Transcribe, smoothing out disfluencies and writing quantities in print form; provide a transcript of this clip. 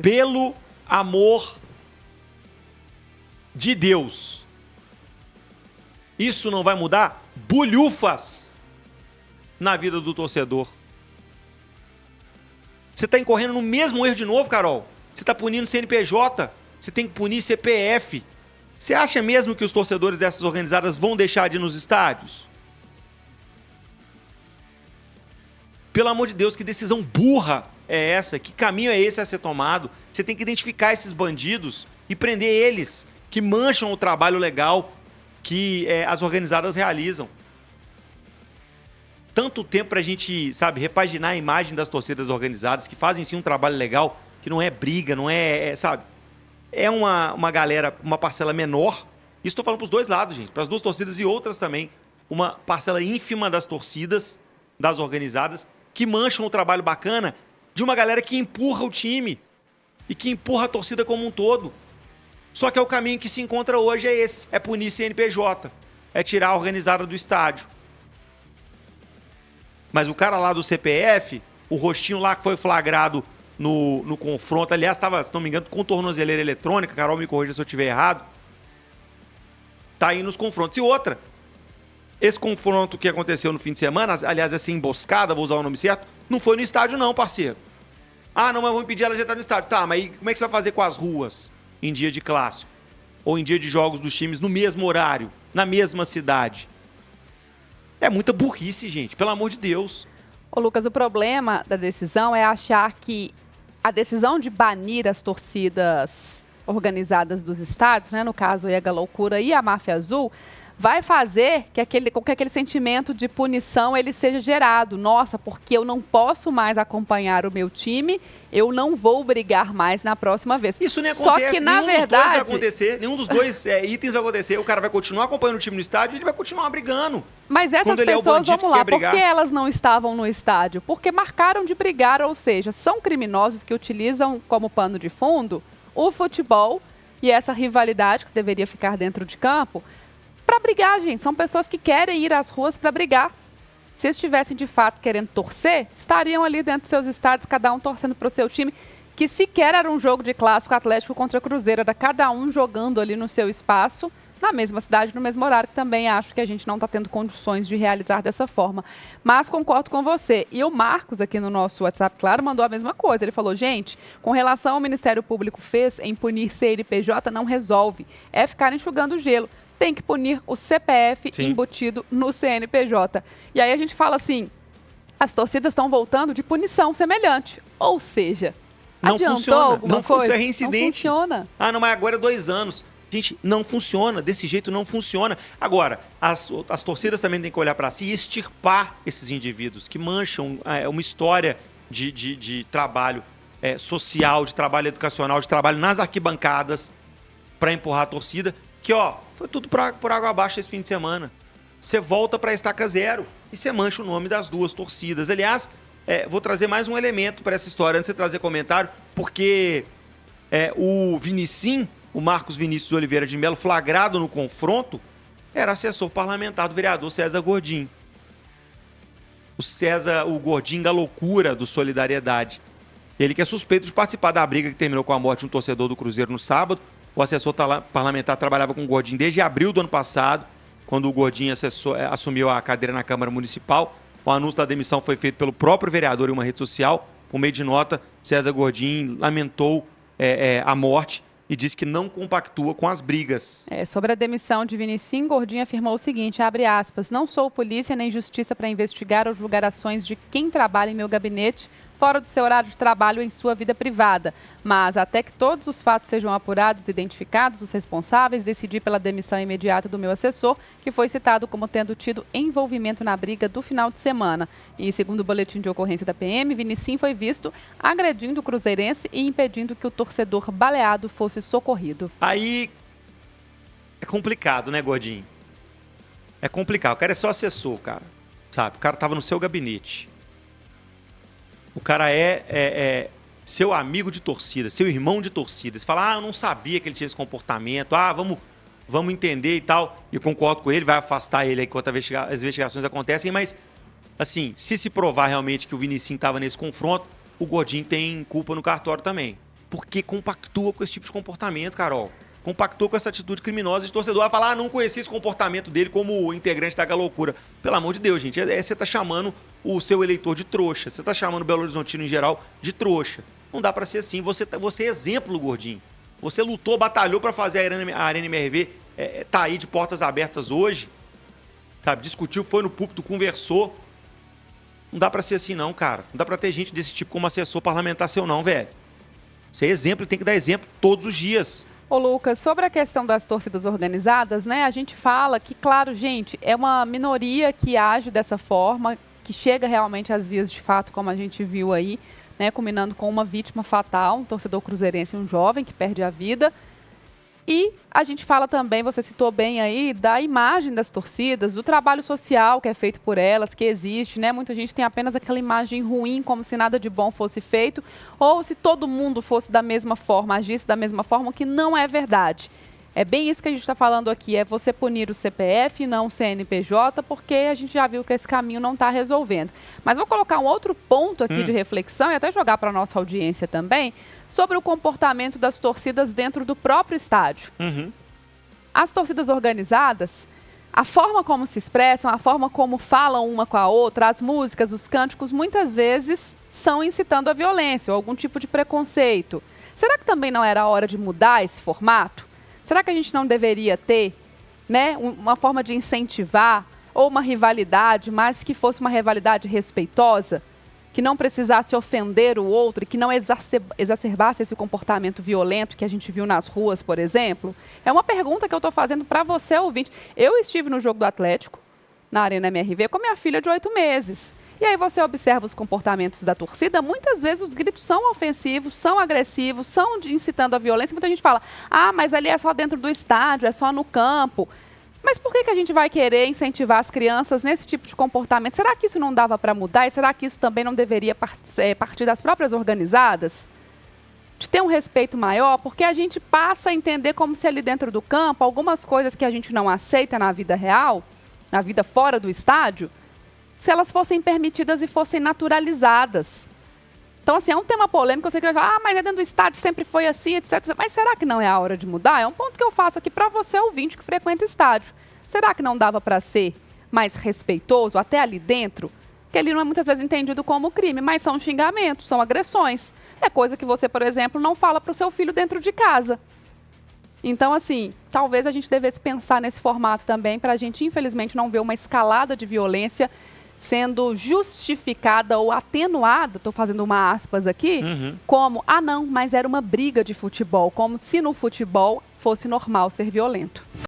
Pelo amor de Deus. Isso não vai mudar bulhufas na vida do torcedor. Você está incorrendo no mesmo erro de novo, Carol. Você está punindo CNPJ, você tem que punir CPF. Você acha mesmo que os torcedores dessas organizadas vão deixar de ir nos estádios? Pelo amor de Deus, que decisão burra é essa? Que caminho é esse a ser tomado? Você tem que identificar esses bandidos e prender eles, que mancham o trabalho legal que as organizadas realizam. Tanto tempo pra gente, sabe, repaginar a imagem das torcidas organizadas, que fazem sim um trabalho legal, que não é briga, não sabe? É uma galera, uma parcela menor. Isso estou falando pros dois lados, gente. Para as duas torcidas e outras também. Uma parcela ínfima das torcidas, das organizadas, que mancham o trabalho bacana de uma galera que empurra o time e que empurra a torcida como um todo. Só que é o caminho que se encontra hoje é esse. É punir CNPJ. É tirar a organizada do estádio. Mas o cara lá do CPF, o rostinho lá que foi flagrado no confronto, aliás, estava, se não me engano, com tornozeleira eletrônica, Carol me corrija se eu estiver errado, tá aí nos confrontos. E outra, esse confronto que aconteceu no fim de semana, aliás, essa emboscada, vou usar o nome certo, não foi no estádio não, parceiro. Ah, não, mas vou impedir ela de entrar no estádio. Tá, mas como é que você vai fazer com as ruas em dia de clássico? Ou em dia de jogos dos times no mesmo horário, na mesma cidade? É muita burrice, gente, pelo amor de Deus. Ô, Lucas, o problema da decisão é achar que a decisão de banir as torcidas organizadas dos estádios, né, no caso a Ega Loucura e a Máfia Azul, vai fazer que aquele sentimento de punição ele seja gerado. Nossa, porque eu não posso mais acompanhar o meu time, eu não vou brigar mais na próxima vez. Isso nem acontece, só que, na verdade, dos dois vai acontecer, nenhum dos dois itens vai acontecer. O cara vai continuar acompanhando o time no estádio e ele vai continuar brigando. Mas essas pessoas, vamos lá, por que elas não estavam no estádio? Porque marcaram de brigar, ou seja, são criminosos que utilizam como pano de fundo o futebol e essa rivalidade que deveria ficar dentro de campo para brigar, gente. São pessoas que querem ir às ruas para brigar. Se estivessem de fato querendo torcer, estariam ali dentro dos seus estádios, cada um torcendo para o seu time, que sequer era um jogo de clássico Atlético contra Cruzeiro, era cada um jogando ali no seu espaço, na mesma cidade, no mesmo horário, que também acho que a gente não está tendo condições de realizar dessa forma. Mas concordo com você. E o Marcos, aqui no nosso WhatsApp, claro, mandou a mesma coisa. Ele falou, gente, com relação ao Ministério Público fez em punir CNPJ, não resolve. É ficar enxugando o gelo. Tem que punir o CPF Sim. embutido no CNPJ. E aí a gente fala assim, as torcidas estão voltando de punição semelhante. Ou seja, não adiantou funciona. alguma Não coisa? Funciona, é reincidente. Não funciona. Ah, não, mas agora é 2 anos. Gente, não funciona. Desse jeito não funciona. Agora, as torcidas também têm que olhar para si e extirpar esses indivíduos que mancham uma história de trabalho social, de trabalho educacional, de trabalho nas arquibancadas para empurrar a torcida. Que, foi tudo por água abaixo esse fim de semana. Você volta para a estaca zero e você mancha o nome das duas torcidas. Aliás, vou trazer mais um elemento para essa história antes de você trazer comentário, porque o Vinicim, o Marcos Vinícius Oliveira de Melo, flagrado no confronto, era assessor parlamentar do vereador César Gordim. O Gordim da loucura do Solidariedade. Ele que é suspeito de participar da briga que terminou com a morte de um torcedor do Cruzeiro no sábado. O assessor parlamentar trabalhava com o Gordim desde abril do ano passado, quando o Gordim assumiu a cadeira na Câmara Municipal. O anúncio da demissão foi feito pelo próprio vereador em uma rede social. Por meio de nota, César Gordim lamentou a morte e disse que não compactua com as brigas. Sobre a demissão de Vinicim, Gordim afirmou o seguinte, abre aspas, não sou polícia nem justiça para investigar ou julgar ações de quem trabalha em meu gabinete fora do seu horário de trabalho em sua vida privada. Mas até que todos os fatos sejam apurados e identificados, os responsáveis, decidi pela demissão imediata do meu assessor, que foi citado como tendo tido envolvimento na briga do final de semana. E segundo o boletim de ocorrência da PM, Vinicim foi visto agredindo o cruzeirense e impedindo que o torcedor baleado fosse socorrido. Aí é complicado, né, Gordinho? É complicado. O cara é só assessor, cara. Sabe? O cara tava no seu gabinete. O cara é seu amigo de torcida, seu irmão de torcida. Você fala, eu não sabia que ele tinha esse comportamento. Vamos entender e tal. E eu concordo com ele, vai afastar ele aí enquanto as investigações acontecem. Mas, assim, se provar realmente que o Vinicim estava nesse confronto, o Godinho tem culpa no cartório também. Porque compactua com esse tipo de comportamento, Carol. Compactou com essa atitude criminosa de torcedor. Vai falar, não conhecia esse comportamento dele como integrante da Galoucura. Pelo amor de Deus, gente. Você tá chamando o seu eleitor de trouxa. Você tá chamando o Belo Horizontino em geral de trouxa. Não dá pra ser assim. Você é exemplo, Gordinho. Você lutou, batalhou pra fazer a Arena MRV tá aí de portas abertas hoje. Sabe? Discutiu, foi no púlpito, conversou. Não dá pra ser assim não, cara. Não dá pra ter gente desse tipo como assessor parlamentar seu não, velho. Você é exemplo e tem que dar exemplo todos os dias. Ô Lucas, sobre a questão das torcidas organizadas, né, a gente fala que, claro, gente, é uma minoria que age dessa forma, que chega realmente às vias de fato, como a gente viu aí, né, culminando com uma vítima fatal, um torcedor cruzeirense, um jovem que perde a vida. E a gente fala também, você citou bem aí, da imagem das torcidas, do trabalho social que é feito por elas, que existe, né? Muita gente tem apenas aquela imagem ruim, como se nada de bom fosse feito, ou se todo mundo fosse da mesma forma, agisse da mesma forma, o que não é verdade. É bem isso que a gente está falando aqui, é você punir o CPF e não o CNPJ, porque a gente já viu que esse caminho não está resolvendo. Mas vou colocar um outro ponto aqui de reflexão e até jogar para a nossa audiência também, sobre o comportamento das torcidas dentro do próprio estádio. As torcidas organizadas, a forma como se expressam, a forma como falam uma com a outra, as músicas, os cânticos, muitas vezes são incitando a violência ou algum tipo de preconceito. Será que também não era a hora de mudar esse formato? Será que a gente não deveria ter, né, uma forma de incentivar ou uma rivalidade, mas que fosse uma rivalidade respeitosa, que não precisasse ofender o outro e que não exacerbasse esse comportamento violento que a gente viu nas ruas, por exemplo? É uma pergunta que eu estou fazendo para você, ouvinte. Eu estive no jogo do Atlético, na Arena MRV, com minha filha de 8 meses. E aí você observa os comportamentos da torcida, muitas vezes os gritos são ofensivos, são agressivos, são incitando a violência. Muita gente fala, mas ali é só dentro do estádio, é só no campo. Mas por que a gente vai querer incentivar as crianças nesse tipo de comportamento? Será que isso não dava para mudar? E será que isso também não deveria partir das próprias organizadas? De ter um respeito maior, porque a gente passa a entender como se ali dentro do campo, algumas coisas que a gente não aceita na vida real, na vida fora do estádio, se elas fossem permitidas e fossem naturalizadas. Então, assim, é um tema polêmico, eu sei que vai falar, mas é dentro do estádio, sempre foi assim, etc. Mas será que não é a hora de mudar? É um ponto que eu faço aqui para você, ouvinte, que frequenta estádio. Será que não dava para ser mais respeitoso, até ali dentro? Porque ali não é muitas vezes entendido como crime, mas são xingamentos, são agressões. É coisa que você, por exemplo, não fala para o seu filho dentro de casa. Então, assim, talvez a gente devesse pensar nesse formato também, para a gente, infelizmente, não ver uma escalada de violência sendo justificada ou atenuada, estou fazendo uma aspas aqui, como, não, mas era uma briga de futebol, como se no futebol fosse normal ser violento.